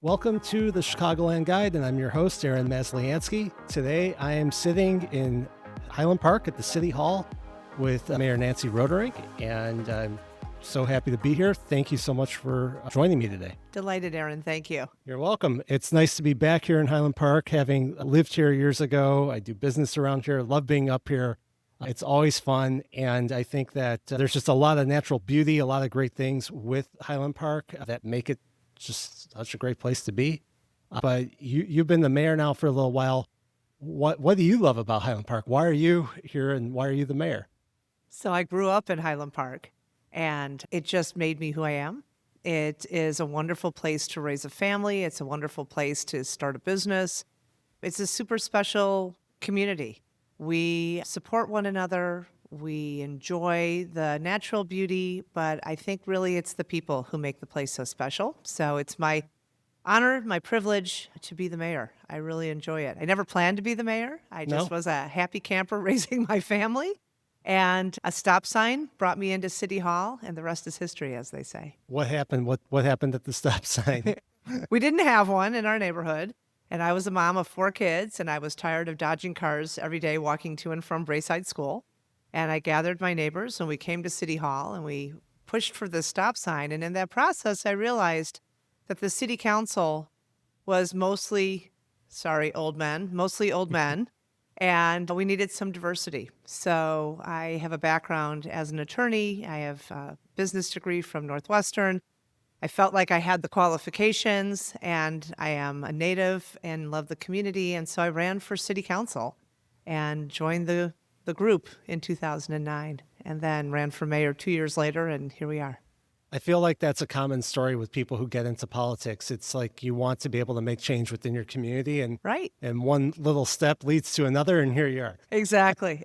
Welcome to the Chicagoland Guide, and I'm your host, Aaron Masliansky. Today, I am sitting in Highland Park at the City Hall with Mayor Nancy Rotering, and I'm so happy to be here. Thank you so much for joining me today. Delighted, Aaron. Thank you. You're welcome. It's nice to be back here in Highland Park, having lived here years ago. I do business around here, love being up here. It's always fun, and I think that there's just a lot of natural beauty, a lot of great things with Highland Park that make it just such a great place to be. But you've been the mayor now for a little while. What do you love about Highland Park? Why are you here, and why are you the mayor? So I grew up in Highland Park, and it just made me who I am. It is a wonderful place to raise a family. It's a wonderful place to start a business. It's a super special community. We support one another. We enjoy the natural beauty, but I think really it's the people who make the place so special. So it's my honor, my privilege to be the mayor. I really enjoy it. I never planned to be the mayor. I just was a happy camper raising my family. And a stop sign brought me into City Hall, and the rest is history, as they say. What happened? What happened at the stop sign? We didn't have one in our neighborhood. And I was a mom of 4 kids, and I was tired of dodging cars every day walking to and from Braeside School. And I gathered my neighbors, and we came to City Hall, and we pushed for the stop sign. And in that process, I realized that the city council was mostly old men, and we needed some diversity. So I have a background as an attorney. I have a business degree from Northwestern. I felt like I had the qualifications, and I am a native and love the community. And so I ran for city council and joined the group in 2009, and then ran for mayor 2 years later, and here we are. I feel like that's a common story with people who get into politics. It's like you want to be able to make change within your community, and Right. and one little step leads to another, and here you are. Exactly.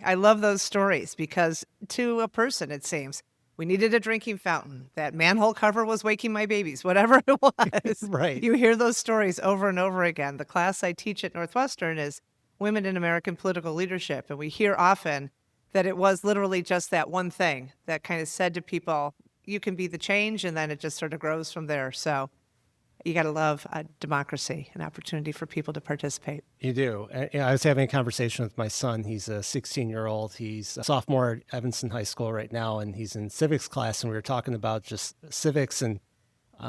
I love those stories because to a person, it seems, we needed a drinking fountain. That manhole cover was waking my babies, whatever it was. Right. You hear those stories over and over again. The class I teach at Northwestern is Women in American Political Leadership. And we hear often that it was literally just that one thing that kind of said to people, you can be the change, and then it just sort of grows from there. So you got to love a democracy, an opportunity for people to participate. You do. I was having a conversation with my son. He's a 16-year-old. He's a sophomore at Evanston High School right now, and he's in civics class, and we were talking about just civics, and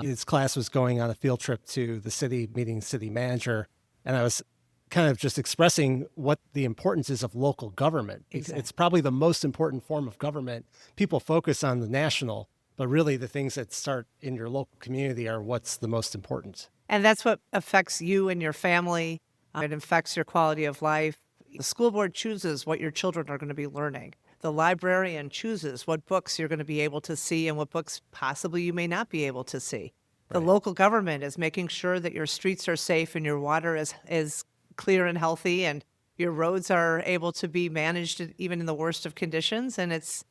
his class was going on a field trip to the city, meeting city manager, and I was kind of just expressing what the importance is of local government. Exactly. It's probably the most important form of government. People focus on the national, but really the things that start in your local community are what's the most important. And that's what affects you and your family. It affects your quality of life. The school board chooses what your children are going to be learning. The librarian chooses what books you're going to be able to see and what books possibly you may not be able to see. The Right. local government is making sure that your streets are safe and your water is clear and healthy, and your roads are able to be managed even in the worst of conditions. And it's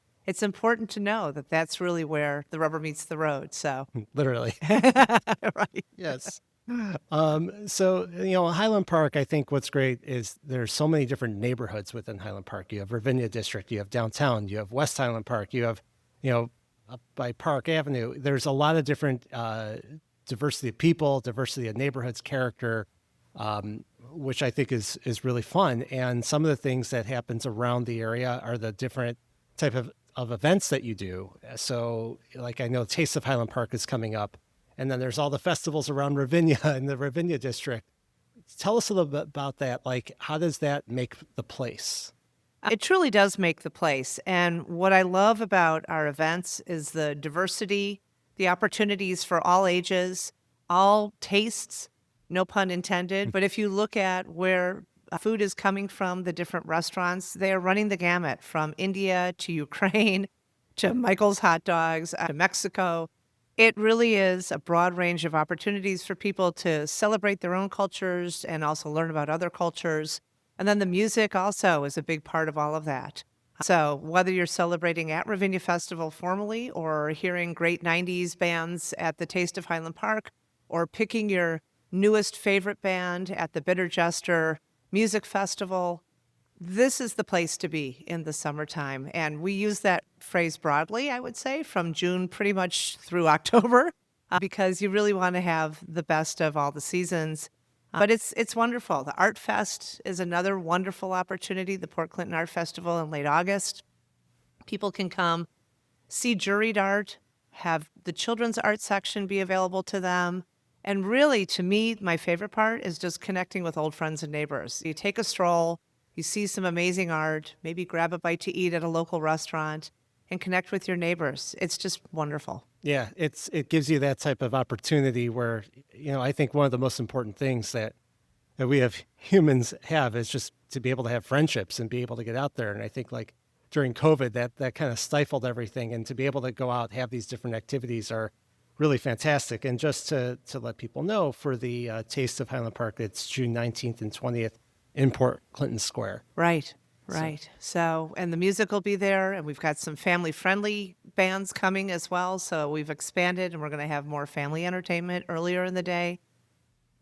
important to know that that's really where the rubber meets the road. So, Literally. right. Yes. So, Highland Park, I think what's great is there's so many different neighborhoods within Highland Park. You have Ravinia District, you have downtown, you have West Highland Park, you have, up by Park Avenue. There's a lot of different diversity of people, diversity of neighborhoods, character, which I think is really fun. And some of the things that happens around the area are the different type of events that you do. So like I know Taste of Highland Park is coming up, and then there's all the festivals around Ravinia and the Ravinia district. Tell us a little bit about that. Like, how does that make the place? It truly does make the place. And what I love about our events is the diversity, the opportunities for all ages, all tastes, no pun intended. But if you look at where food is coming from, the different restaurants, they are running the gamut from India to Ukraine to Michael's hot dogs to Mexico. It really is a broad range of opportunities for people to celebrate their own cultures and also learn about other cultures. And then the music also is a big part of all of that. So whether you're celebrating at Ravinia Festival formally or hearing great 90s bands at the Taste of Highland Park or picking your newest favorite band at the Bitter Jester Music Festival, this is the place to be in the summertime. And we use that phrase broadly, I would say, from June pretty much through October. because you really want to have the best of all the seasons. But it's wonderful. The Art Fest is another wonderful opportunity, the Port Clinton Art Festival in late August. People can come see juried art, have the children's art section be available to them. And really, to me, my favorite part is just connecting with old friends and neighbors. You take a stroll, you see some amazing art, maybe grab a bite to eat at a local restaurant, and connect with your neighbors. It's just wonderful. Yeah, it gives you that type of opportunity where, I think one of the most important things that we have humans have is just to be able to have friendships and be able to get out there. And I think like during COVID, that kind of stifled everything. And to be able to go out, have these different activities are really fantastic. And just to let people know, for the Taste of Highland Park, it's June 19th and 20th in Port Clinton Square. Right. Right. So, and the music will be there, and we've got some family-friendly bands coming as well. So we've expanded, and we're going to have more family entertainment earlier in the day.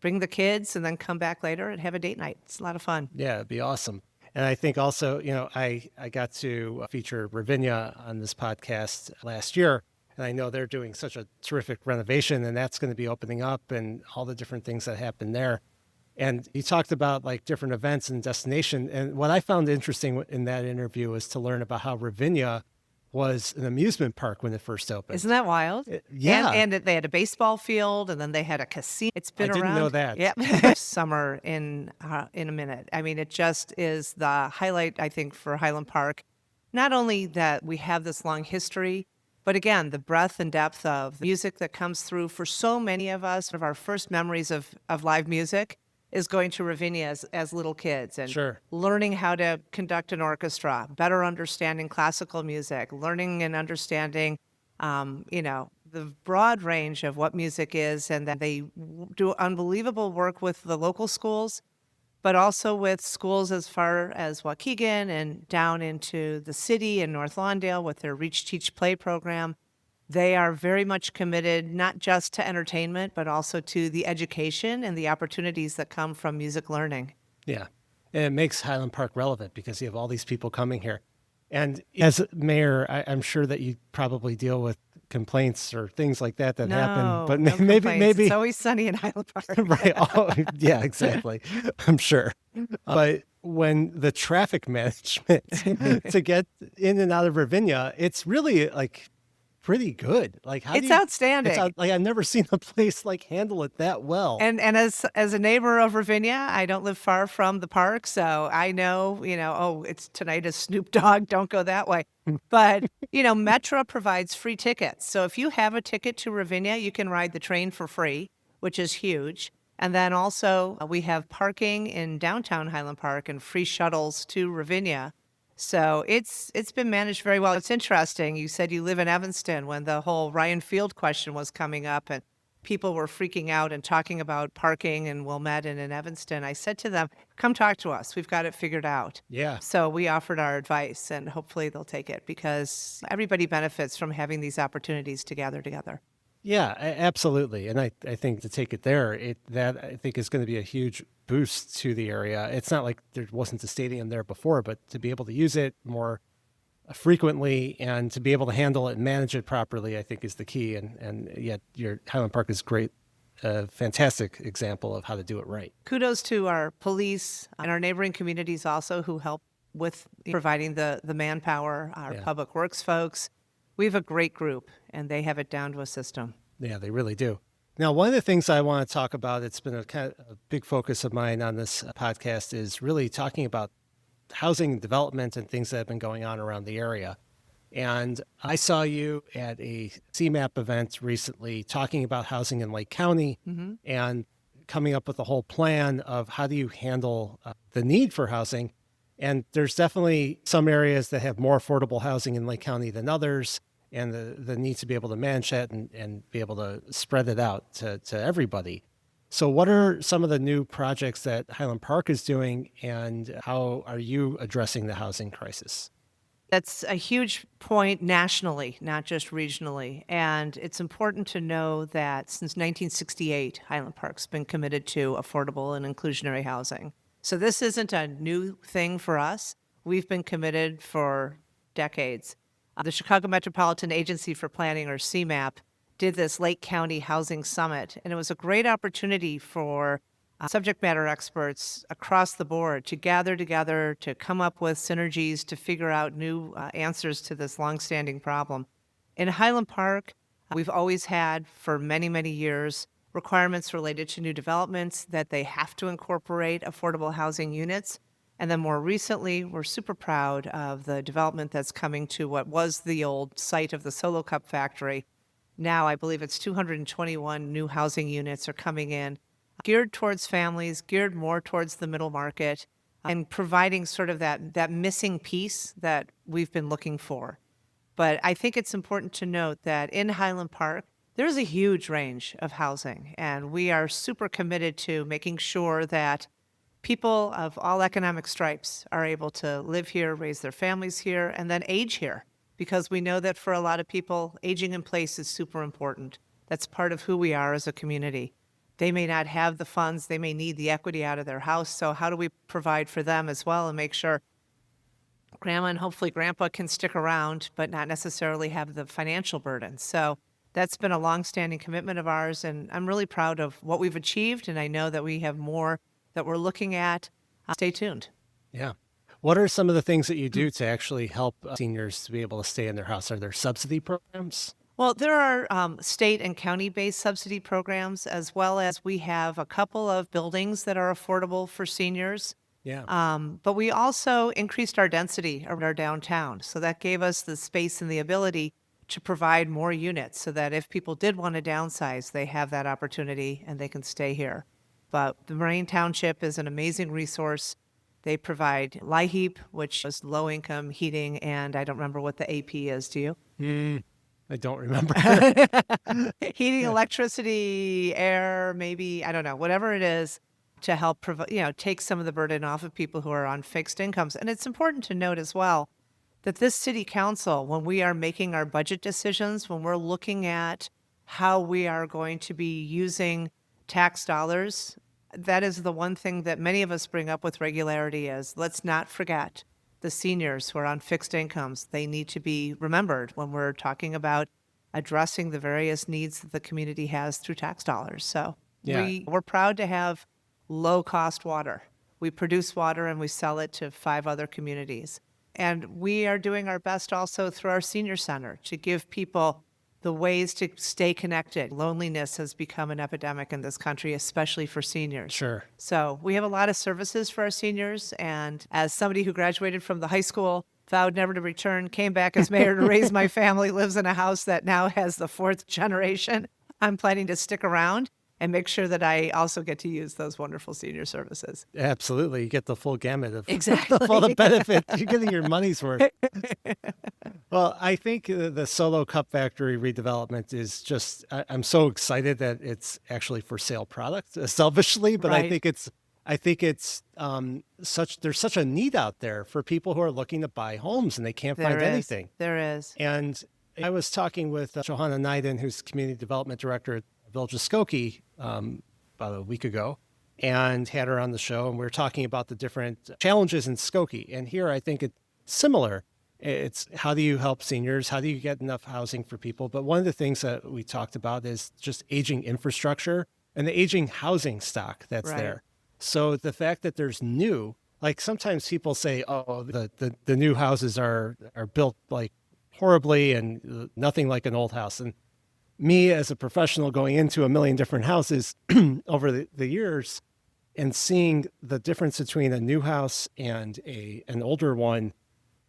Bring the kids, and then come back later and have a date night. It's a lot of fun. Yeah, it'd be awesome. And I think also, I got to feature Ravinia on this podcast last year, and I know they're doing such a terrific renovation, and that's going to be opening up and all the different things that happen there. And he talked about like different events and destination. And what I found interesting in that interview was to learn about how Ravinia was an amusement park when it first opened. Isn't that wild? Yeah. And they had a baseball field, and then they had a casino. It's been around. I didn't know that. Yeah. Summer in a minute. I mean, it just is the highlight, I think, for Highland Park. Not only that we have this long history, but again, the breadth and depth of the music that comes through for so many of us. One of our first memories of live music is going to Ravinia as little kids and Sure. learning how to conduct an orchestra, better understanding classical music, learning and understanding, the broad range of what music is. And then they do unbelievable work with the local schools, but also with schools as far as Waukegan and down into the city in North Lawndale with their Reach, Teach, Play program. They are very much committed, not just to entertainment, but also to the education and the opportunities that come from music learning. Yeah. And it makes Highland Park relevant because you have all these people coming here. And as mayor, I'm sure that you probably deal with complaints or things like that happen. But no maybe it's always sunny in Highland Park. Right. Oh, yeah, exactly. I'm sure. But when the traffic management to get in and out of Ravinia, it's really like pretty good. Like It's outstanding. I've never seen a place like handle it that well. And as a neighbor of Ravinia, I don't live far from the park, so I know, it's tonight is Snoop Dogg, don't go that way. But, Metro provides free tickets. So if you have a ticket to Ravinia, you can ride the train for free, which is huge. And then also we have parking in downtown Highland Park and free shuttles to Ravinia. So it's been managed very well. It's interesting. You said you live in Evanston when the whole Ryan Field question was coming up and people were freaking out and talking about parking in Wilmette and in Evanston. I said to them, come talk to us. We've got it figured out. Yeah. So we offered our advice and hopefully they'll take it because everybody benefits from having these opportunities to gather together. Yeah, absolutely. And I think to take it there, that I think is going to be a huge boost to the area. It's not like there wasn't a stadium there before, but to be able to use it more frequently and to be able to handle it and manage it properly, I think is the key. And yet your Highland Park is great, a fantastic example of how to do it right. Kudos to our police and our neighboring communities also who help with providing the manpower, our public works folks. We have a great group, and they have it down to a system. Yeah, they really do. Now, one of the things I want to talk about, it's been a big focus of mine on this podcast, is really talking about housing development and things that have been going on around the area. And I saw you at a CMAP event recently talking about housing in Lake County and coming up with a whole plan of how do you handle the need for housing. And there's definitely some areas that have more affordable housing in Lake County than others, and the need to be able to manage that and be able to spread it out to everybody. So what are some of the new projects that Highland Park is doing, and how are you addressing the housing crisis? That's a huge point nationally, not just regionally. And it's important to know that since 1968, Highland Park's been committed to affordable and inclusionary housing. So this isn't a new thing for us. We've been committed for decades. The Chicago Metropolitan Agency for Planning, or CMAP, did this Lake County Housing Summit, and it was a great opportunity for subject matter experts across the board to gather together, to come up with synergies, to figure out new answers to this longstanding problem. In Highland Park, we've always had for many, many years requirements related to new developments that they have to incorporate affordable housing units. And then more recently, we're super proud of the development that's coming to what was the old site of the Solo Cup factory. Now, I believe it's 221 new housing units are coming in, geared towards families, geared more towards the middle market, and providing sort of that missing piece that we've been looking for. But I think it's important to note that in Highland Park, there's a huge range of housing, and we are super committed to making sure that people of all economic stripes are able to live here, raise their families here, and then age here, because we know that for a lot of people, aging in place is super important. That's part of who we are as a community. They may not have the funds, they may need the equity out of their house, so how do we provide for them as well and make sure grandma and hopefully grandpa can stick around, but not necessarily have the financial burden? So that's been a longstanding commitment of ours, and I'm really proud of what we've achieved, and I know that we have more that we're looking at. Stay tuned. Yeah. What are some of the things that you do to actually help seniors to be able to stay in their house? Are there subsidy programs? Well, there are state and county-based subsidy programs, as well as we have a couple of buildings that are affordable for seniors. Yeah. But we also increased our density around our downtown. So that gave us the space and the ability to provide more units so that if people did want to downsize, they have that opportunity and they can stay here. But the Moraine Township is an amazing resource. They provide LIHEAP, which is low-income heating, and I don't remember what the AP is. Do you? I don't remember. Heating, electricity, air, maybe, I don't know, whatever it is to help take some of the burden off of people who are on fixed incomes. And it's important to note as well that this city council, when we are making our budget decisions, when we're looking at how we are going to be using tax dollars, that is the one thing that many of us bring up with regularity is let's not forget the seniors who are on fixed incomes. They need to be remembered when we're talking about addressing the various needs that the community has through tax dollars. So we're proud to have low-cost water. We produce water and we sell it to 5 other communities. And we are doing our best also through our senior center to give people the ways to stay connected. Loneliness has become an epidemic in this country, especially for seniors. Sure. So we have a lot of services for our seniors. And as somebody who graduated from the high school, vowed never to return, came back as mayor to raise my family, lives in a house that now has the 4th generation, I'm planning to stick around and make sure that I also get to use those wonderful senior services. Absolutely. You get the full gamut of Exactly. all the benefits. You're getting your money's worth. Well, I think the Solo Cup Factory redevelopment is just, I'm so excited that it's actually for sale product, selfishly, but Right. I think it's there's such a need out there for people who are looking to buy homes and they can't find anything. There is. And I was talking with Johanna Neiden, who's community development director at Village of Skokie, about a week ago, and had her on the show. And we were talking about the different challenges in Skokie. And here I think it's similar. It's how do you help seniors? How do you get enough housing for people? But one of the things that we talked about is just aging infrastructure and the aging housing stock that's there. So the fact that there's new, like sometimes people say, oh, the new houses are built like horribly and nothing like an old house. And me as a professional going into a million different houses over the years and seeing the difference between a new house and an older one,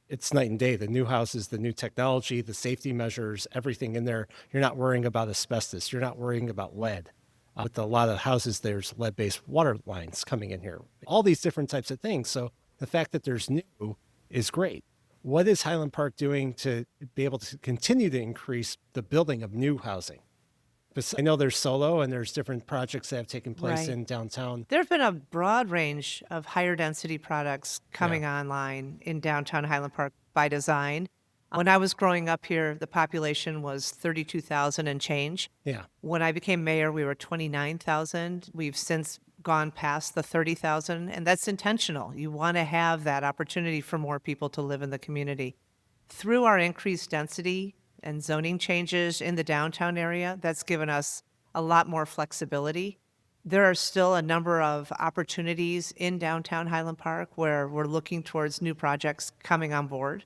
it's night and day. The new house is the new technology, the safety measures, everything in there. You're not worrying about asbestos. You're not worrying about lead. With a lot of houses, there's lead-based water lines coming in here. All these different types of things. So the fact that there's new is great. What is Highland Park doing to be able to continue to increase the building of new housing? I know there's Solo and there's different projects that have taken place in downtown. There have been a broad range of higher density products coming online in downtown Highland Park by design. When I was growing up here, the population was 32,000 and change. Yeah. When I became mayor, we were 29,000. We've since gone past the 30,000, and that's intentional. You want to have that opportunity for more people to live in the community. Through our increased density and zoning changes in the downtown area. That's given us a lot more flexibility. There are still a number of opportunities in downtown Highland Park where we're looking towards new projects coming on board.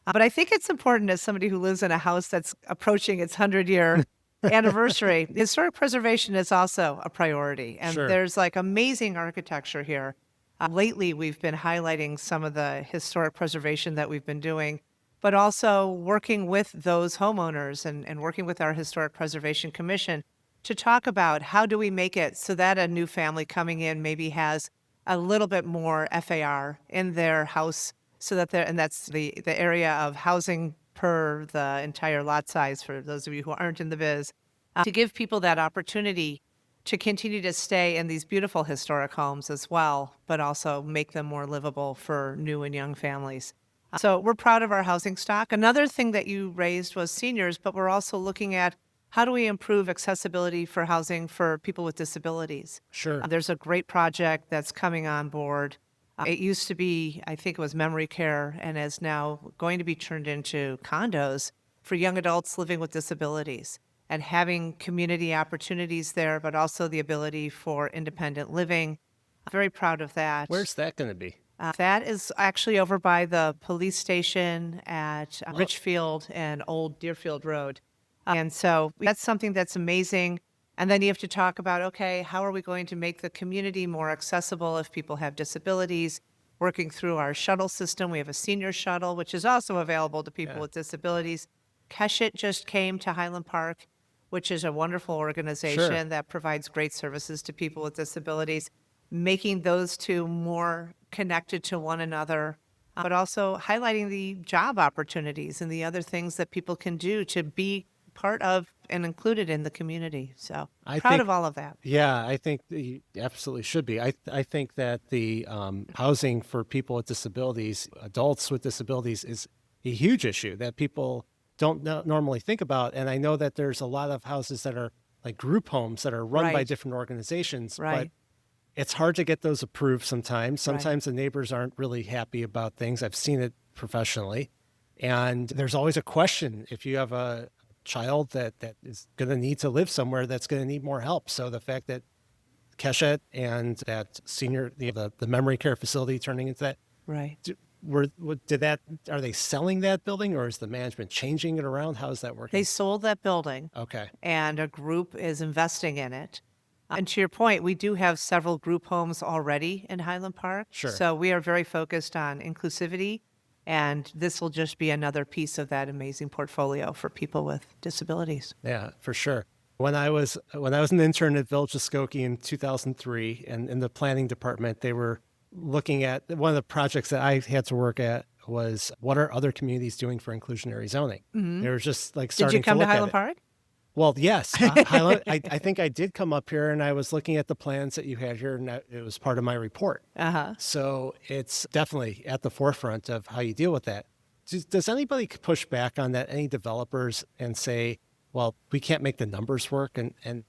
But I think it's important, as somebody who lives in a house that's approaching its 100-year anniversary, historic preservation is also a priority. And Sure. there's like amazing architecture here. Lately, we've been highlighting some of the historic preservation that we've been doing, but also working with those homeowners and working with our Historic Preservation Commission to talk about how do we make it so that a new family coming in maybe has a little bit more FAR in their house, so that and that's the area of housing per the entire lot size for those of you who aren't in the biz, to give people that opportunity to continue to stay in these beautiful historic homes as well, but also make them more livable for new and young families. So we're proud of our housing stock. Another thing that you raised was seniors, but we're also looking at how do we improve accessibility for housing for people with disabilities. Sure. There's a great project that's coming on board. It used to be, I think it was memory care, and is now going to be turned into condos for young adults living with disabilities, and having community opportunities there, but also the ability for independent living. I'm very proud of that. Where's that going to be? That is actually over by the police station at Richfield and Old Deerfield Road. And so that's something that's amazing. And then you have to talk about, okay, how are we going to make the community more accessible if people have disabilities? Working through our shuttle system, we have a senior shuttle, which is also available to people with disabilities. Keshet just came to Highland Park, which is a wonderful organization that provides great services to people with disabilities, making those two more connected to one another, but also highlighting the job opportunities and the other things that people can do to be part of and included in the community. So proud of all of that. Yeah, I think you absolutely should be. I think that the housing for people with disabilities, adults with disabilities, is a huge issue that people don't normally think about. And I know that there's a lot of houses that are like group homes that are run by different organizations, but it's hard to get those approved sometimes. Sometimes the neighbors aren't really happy about things. I've seen it professionally. And there's always a question if you have a child that is going to need to live somewhere that's going to need more help. So the fact that Keshet and that senior, the memory care facility turning into that, are they selling that building, or is the management changing it around? How is that working? They sold that building. Okay. And a group is investing in it. And to your point, we do have several group homes already in Highland Park. Sure. So we are very focused on inclusivity, and this will just be another piece of that amazing portfolio for people with disabilities. Yeah, for sure. When I was an intern at Village of Skokie in 2003, and in the planning department, they were looking at one of the projects that I had to work at was what are other communities doing for inclusionary zoning? Mm-hmm. They were just like starting to Did you come look to Highland at it. Park? Well, yes. Highland, I think I did come up here, and I was looking at the plans that you had here, and it was part of my report. So it's definitely at the forefront of how you deal with that. Does anybody push back on that, any developers, and say, well, we can't make the numbers work? And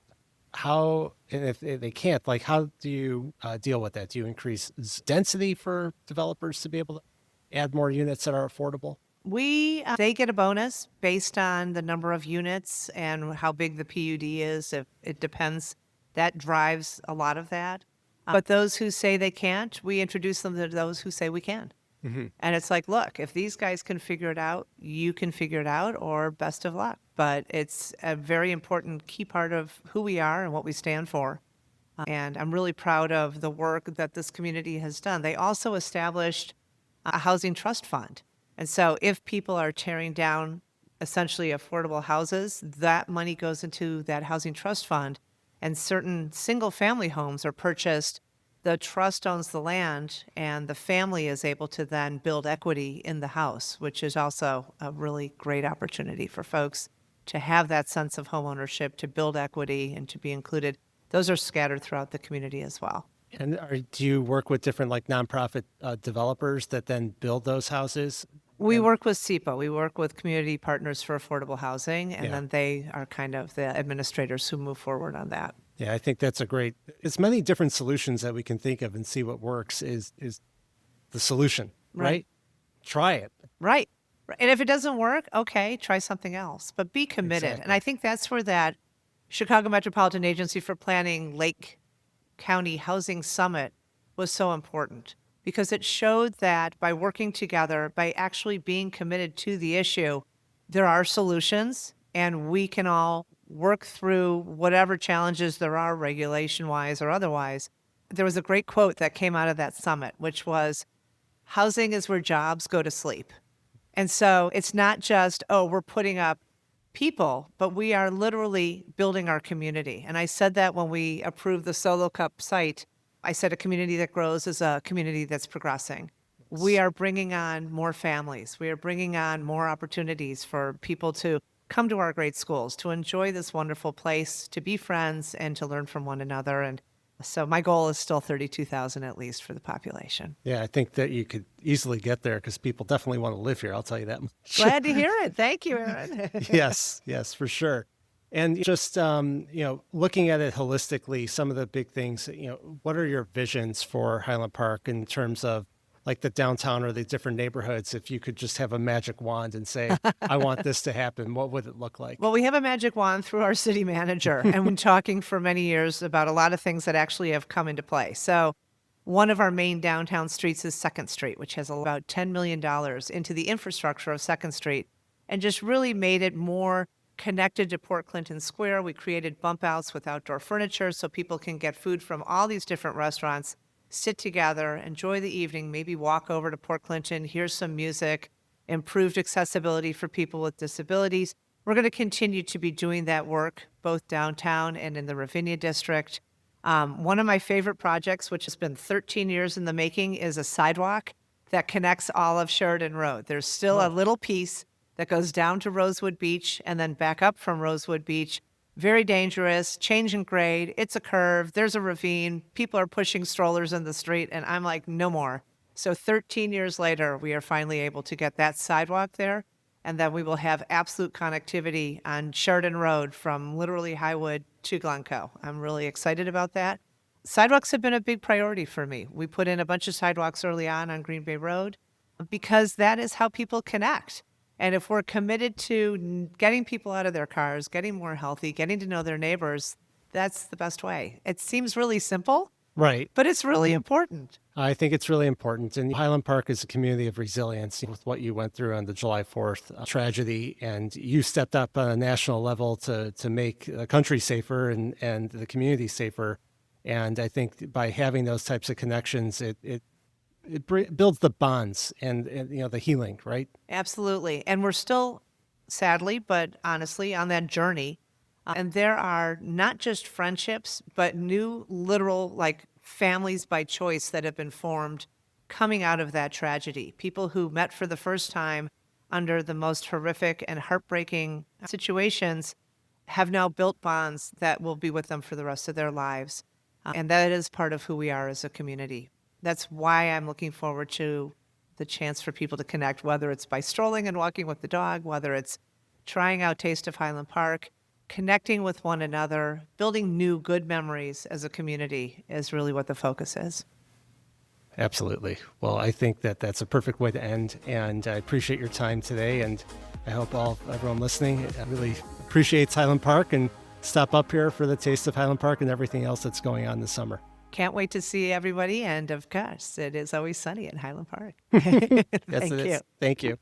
how, and if they can't, like, how do you deal with that? Do you increase density for developers to be able to add more units that are affordable? They get a bonus based on the number of units and how big the PUD is. If it depends, that drives a lot of that. But those who say they can't, we introduce them to those who say we can. Mm-hmm. And it's like, look, if these guys can figure it out, you can figure it out, or best of luck. But it's a very important key part of who we are and what we stand for. And I'm really proud of the work that this community has done. They also established a housing trust fund. And so if people are tearing down essentially affordable houses, that money goes into that housing trust fund, and certain single family homes are purchased. The trust owns the land, and the family is able to then build equity in the house, which is also a really great opportunity for folks to have that sense of homeownership, to build equity, and to be included. Those are scattered throughout the community as well. And do you work with different like nonprofit developers that then build those houses? We work with SEPA. We work with Community Partners for Affordable Housing, and then they are kind of the administrators who move forward on that. Yeah, I think that's as many different solutions that we can think of and see what works is the solution, right? Try it. Right. And if it doesn't work, okay, try something else, but be committed. And Exactly. I think that's where that Chicago Metropolitan Agency for Planning Lake County Housing Summit was so important because it showed that by working together, by actually being committed to the issue, there are solutions and we can all work through whatever challenges there are regulation wise or otherwise. There was a great quote that came out of that summit, which was, housing is where jobs go to sleep. And so it's not just, oh, we're putting up people, but we are literally building our community. And I said that when we approved the Solo Cup site. I said a community that grows is a community that's progressing. We are bringing on more families. We are bringing on more opportunities for people to come to our great schools, to enjoy this wonderful place, to be friends, and to learn from one another. And so my goal is still 32,000 at least for the population. Yeah, I think that you could easily get there because people definitely want to live here. I'll tell you that much. Glad to hear it. Thank you, Aaron. Yes, yes, for sure. And just looking at it holistically, some of the big things, what are your visions for Highland Park in terms of like the downtown or the different neighborhoods? If you could just have a magic wand and say, I want this to happen, what would it look like? Well, we have a magic wand through our city manager, and we've been talking for many years about a lot of things that actually have come into play. So one of our main downtown streets is 2nd Street, which has about $10 million into the infrastructure of 2nd Street and just really made it more connected to Port Clinton Square. We created bump outs with outdoor furniture so people can get food from all these different restaurants, sit together, enjoy the evening, maybe walk over to Port Clinton, hear some music, improved accessibility for people with disabilities. We're going to continue to be doing that work both downtown and in the Ravinia district. One of my favorite projects, which has been 13 years in the making, is a sidewalk that connects all of Sheridan Road. There's still a little piece that goes down to Rosewood Beach and then back up from Rosewood Beach. Very dangerous, change in grade. It's a curve. There's a ravine. People are pushing strollers in the street. And I'm like, no more. So 13 years later, we are finally able to get that sidewalk there. And then we will have absolute connectivity on Sheridan Road from literally Highwood to Glencoe. I'm really excited about that. Sidewalks have been a big priority for me. We put in a bunch of sidewalks early on Green Bay Road because that is how people connect. And if we're committed to getting people out of their cars, getting more healthy, getting to know their neighbors, that's the best way. It seems really simple, Right. but it's really important. I think it's really important. And Highland Park is a community of resilience with what you went through on the July 4th tragedy. And you stepped up on a national level to make the country safer and the community safer. And I think by having those types of connections, it builds the bonds and the healing, right? Absolutely. And we're still, sadly, but honestly, on that journey. And there are not just friendships, but new literal families by choice that have been formed coming out of that tragedy. People who met for the first time under the most horrific and heartbreaking situations have now built bonds that will be with them for the rest of their lives. And that is part of who we are as a community. That's why I'm looking forward to the chance for people to connect, whether it's by strolling and walking with the dog, whether it's trying out Taste of Highland Park, connecting with one another, building new good memories as a community is really what the focus is. Absolutely. Well, I think that that's a perfect way to end. And I appreciate your time today. And I hope everyone listening really appreciates Highland Park and stop up here for the Taste of Highland Park and everything else that's going on this summer. Can't wait to see everybody. And of course, it is always sunny at Highland Park. Yes, Thank it you. is. Thank you.